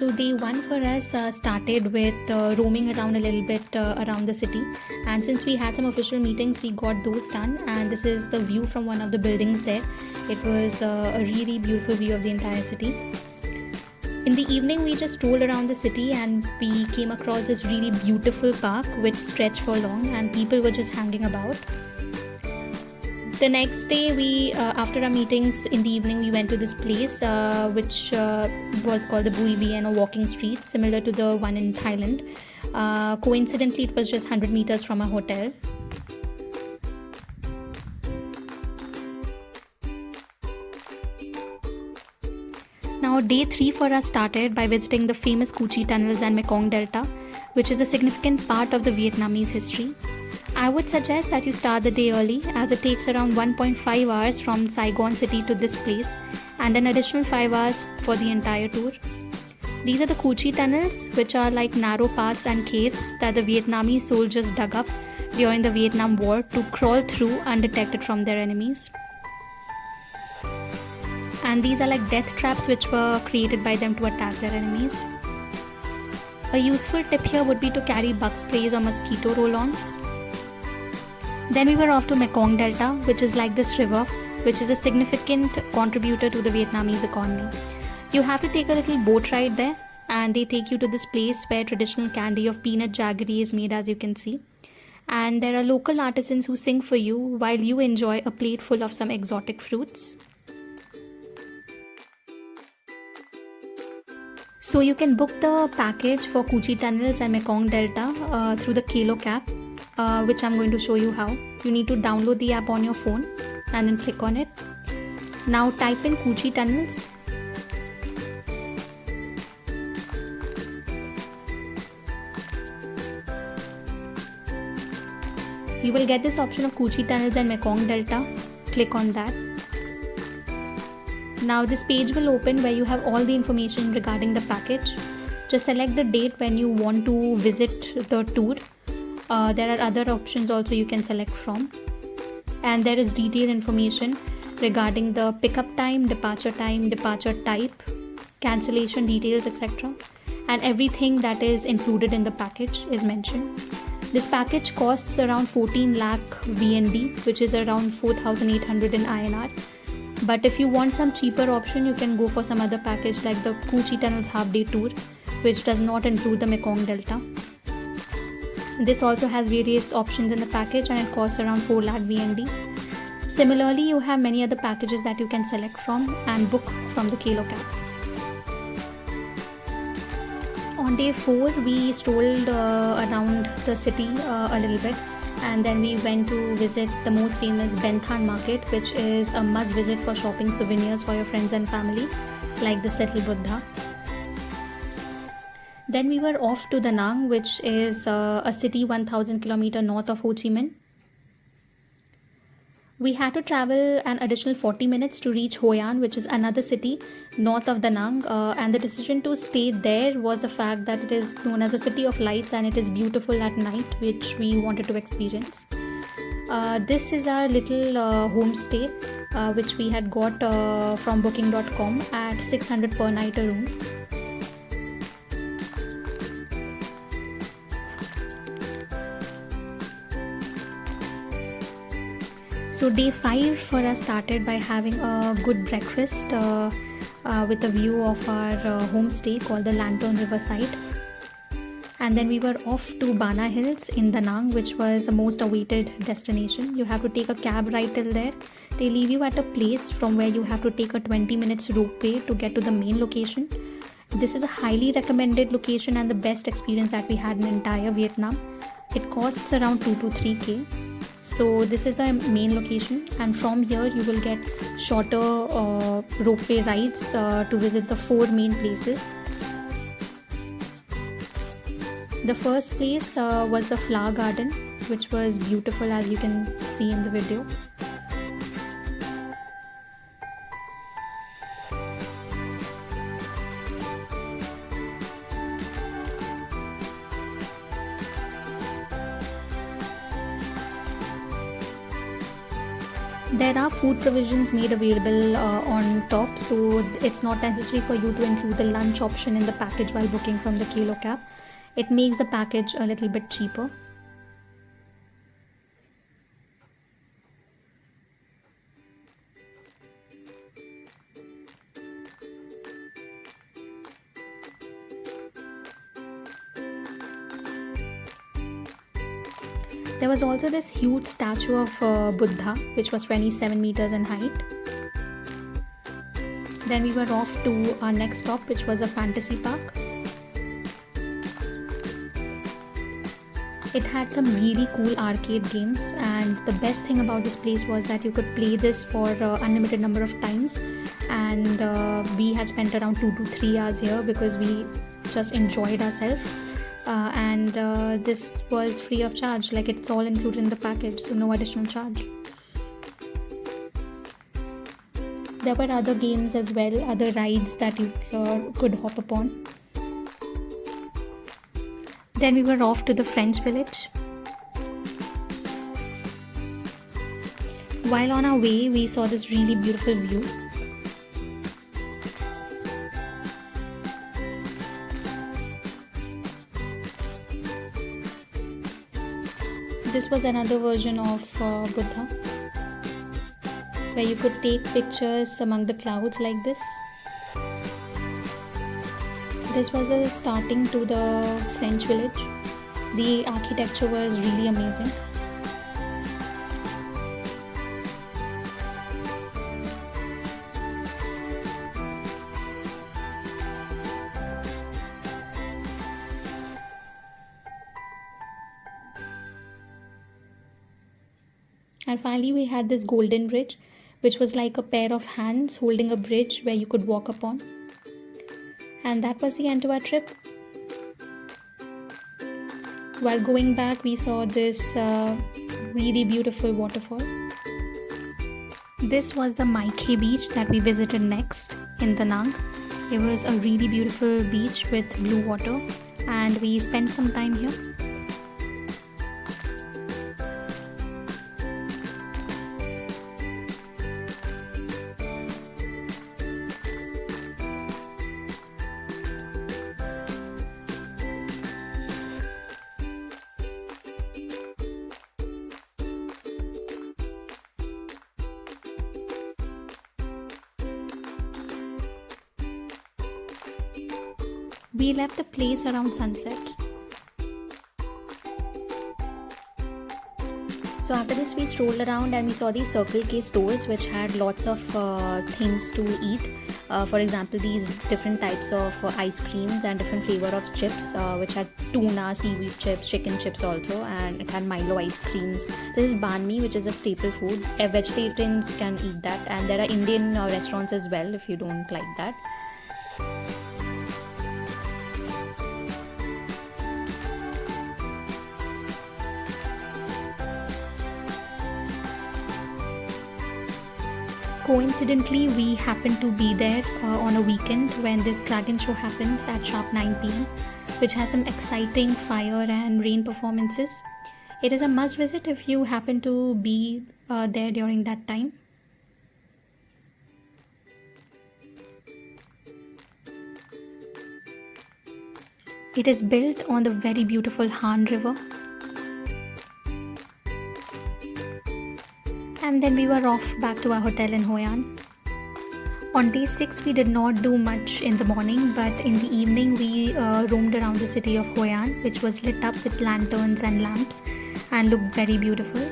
So day one for us started with roaming around a little bit around the city, and since we had some official meetings, we got those done. And this is the view from one of the buildings there. It was a really beautiful view of the entire city. In the evening, we just strolled around the city and we came across this really beautiful park which stretched for long, and people were just hanging about. The next day, after our meetings in the evening, we went to this place which was called the Bui Bien, or walking street, similar to the one in Thailand. Coincidentally, it was just 100 meters from our hotel. Now, day 3 for us started by visiting the famous Cu Chi tunnels and Mekong Delta, which is a significant part of the Vietnamese history. I would suggest that you start the day early, as it takes around 1.5 hours from Saigon city to this place and an additional 5 hours for the entire tour. These are the Cu Chi tunnels, which are like narrow paths and caves that the Vietnamese soldiers dug up during the Vietnam War to crawl through undetected from their enemies. And these are like death traps which were created by them to attack their enemies. A useful tip here would be to carry bug sprays or mosquito roll-ons. Then we were off to Mekong Delta, which is like this river, which is a significant contributor to the Vietnamese economy. You have to take a little boat ride there, and they take you to this place where traditional candy of peanut jaggery is made, as you can see. And there are local artisans who sing for you while you enjoy a plate full of some exotic fruits. So you can book the package for Cu Chi tunnels and Mekong Delta through the Kelo app, which I'm going to show you how. You need to download the app on your phone and then click on it. Now type in Cu Chi tunnels. You will get this option of Cu Chi tunnels and Mekong Delta. Click on that. Now this page will open where you have all the information regarding the package. Just select the date when you want to visit the tour. There are other options also you can select from. And there is detailed information regarding the pickup time, departure type, cancellation details, etc. And everything that is included in the package is mentioned. This package costs around 14 lakh VND, which is around 4,800 in INR. But if you want some cheaper option, you can go for some other package like the Cu Chi Tunnels half day tour, which does not include the Mekong Delta. This also has various options in the package and it costs around 4 lakh VND. Similarly, you have many other packages that you can select from and book from the Kelo app. On day 4, we strolled around the city a little bit. And then we went to visit the most famous Ben Thanh market, which is a must visit for shopping souvenirs for your friends and family, like this little Buddha. Then we were off to Danang, which is a city 1000 km north of Ho Chi Minh. We had to travel an additional 40 minutes to reach Hoi An, which is another city north of Danang, and the decision to stay there was the fact that it is known as a city of lights and it is beautiful at night, which we wanted to experience. This is our little homestay, which we had got from booking.com at 600 per night a room. So day 5 for us started by having a good breakfast with a view of our homestay called the Lantern Riverside. And then we were off to Bana Hills in Danang, which was the most awaited destination. You have to take a cab ride till there. They leave you at a place from where you have to take a 20 minutes ropeway to get to the main location. This is a highly recommended location and the best experience that we had in entire Vietnam. It costs around 2 to 3k. So this is the main location, and from here you will get shorter ropeway rides to visit the 4 main places. The first place was the flower garden, which was beautiful, as you can see in the video. There are food provisions made available on top, so it's not necessary for you to include the lunch option in the package while booking from the Kilo Cab. It makes the package a little bit cheaper. There was also this huge statue of Buddha, which was 27 meters in height. Then we were off to our next stop, which was a fantasy park. It had some really cool arcade games, and the best thing about this place was that you could play this for unlimited number of times. And we had spent around 2 to 3 hours here because we just enjoyed ourselves. And this was free of charge, like it's all included in the package, so no additional charge. There were other games as well, other rides that you could hop upon. Then we were off to the French village. While on our way, we saw this really beautiful view. This was another version of Buddha, where you could take pictures among the clouds like this. This was a starting to the French village. The architecture was really amazing. And finally we had this golden bridge, which was like a pair of hands holding a bridge where you could walk upon. And that was the end to our trip. While going back, we saw this really beautiful waterfall. This was the Mai Khe beach that we visited next in Danang. It was a really beautiful beach with blue water, and we spent some time here. We left the place around sunset. So after this we strolled around and we saw these Circle K stores which had lots of things to eat. For example, these different types of ice creams and different flavor of chips, which had tuna, seaweed chips, chicken chips also, and it had Milo ice creams. This is banh mi, which is a staple food. Vegetarians can eat that, and there are Indian restaurants as well if you don't like that. Coincidentally, we happened to be there on a weekend when this dragon show happens at sharp 9 p.m, which has some exciting fire and rain performances. It is a must visit if you happen to be there during that time. It is built on the very beautiful Han River. And then we were off back to our hotel in Hoi An. On day 6, we did not do much in the morning, but in the evening we roamed around the city of Hoi An, which was lit up with lanterns and lamps and looked very beautiful.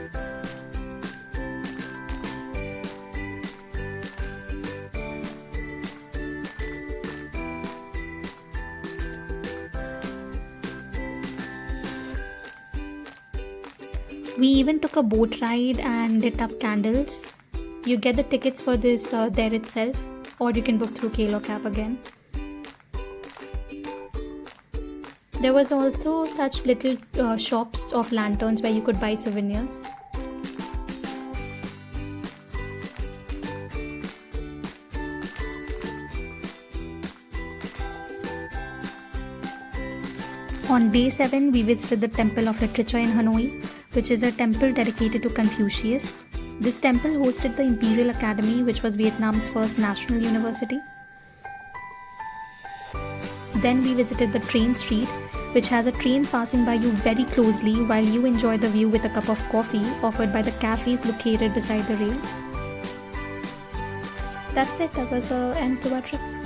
We even took a boat ride and lit up candles. You get the tickets for this there itself, or you can book through Kilo Cab again. There was also such little shops of lanterns where you could buy souvenirs. On day 7, we visited the Temple of Literature in Hanoi, which is a temple dedicated to Confucius. This temple hosted the Imperial Academy, which was Vietnam's first national university. Then we visited the train street, which has a train passing by you very closely while you enjoy the view with a cup of coffee offered by the cafes located beside the rail. That's it, that was the end to our trip.